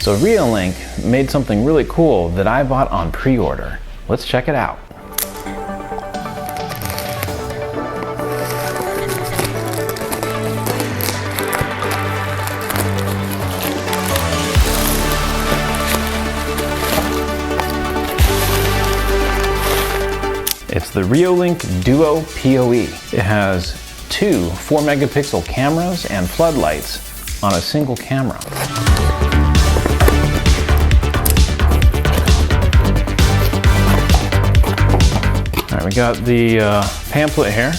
So Reolink made something really cool that I bought on pre-order. Let's check it out. It's the Reolink Duo PoE. It has two 4-megapixel cameras and floodlights on a single camera. All right, we got the pamphlet here.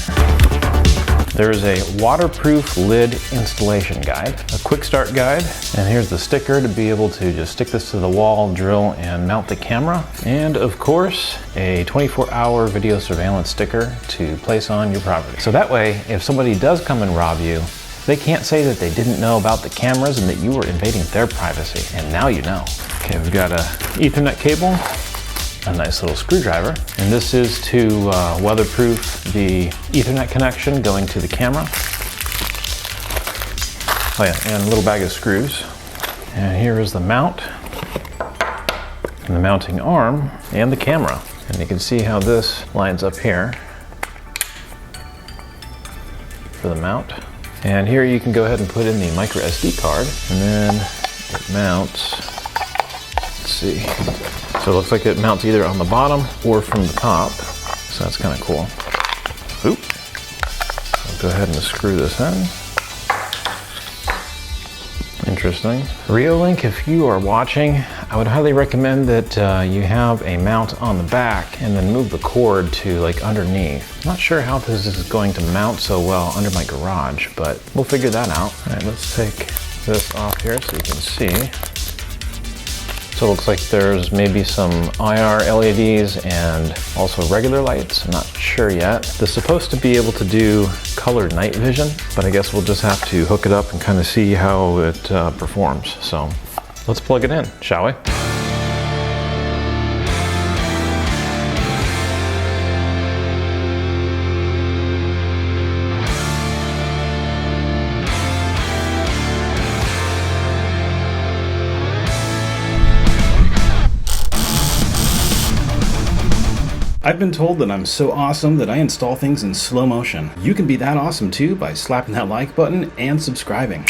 There is a waterproof lid installation guide, a quick start guide, and here's the sticker to be able to just stick this to the wall, drill, and mount the camera. And of course, a 24-hour video surveillance sticker to place on your property. So that way, if somebody does come and rob you, they can't say that they didn't know about the cameras and that you were invading their privacy, and now you know. Okay, we've got a Ethernet cable, a nice little screwdriver, and this is to weatherproof the Ethernet connection going to the camera. Oh yeah, and a little bag of screws. And here is the mount, and the mounting arm, and the camera. And you can see how this lines up here for the mount. And here you can go ahead and put in the micro SD card, and then it mounts, let's see. So it looks like it mounts either on the bottom or from the top. So that's kind of cool. Oop. I'll go ahead and screw this in. Interesting. Reolink, if you are watching, I would highly recommend that you have a mount on the back and then move the cord to like underneath. I'm not sure how this is going to mount so well under my garage, but we'll figure that out. All right, let's take this off here so you can see. So it looks like there's maybe some IR LEDs and also regular lights. I'm not sure yet. This is supposed to be able to do colored night vision, but I guess we'll just have to hook it up and kind of see how it performs. So let's plug it in, shall we? I've been told that I'm so awesome that I install things in slow motion. You can be that awesome too by slapping that like button and subscribing.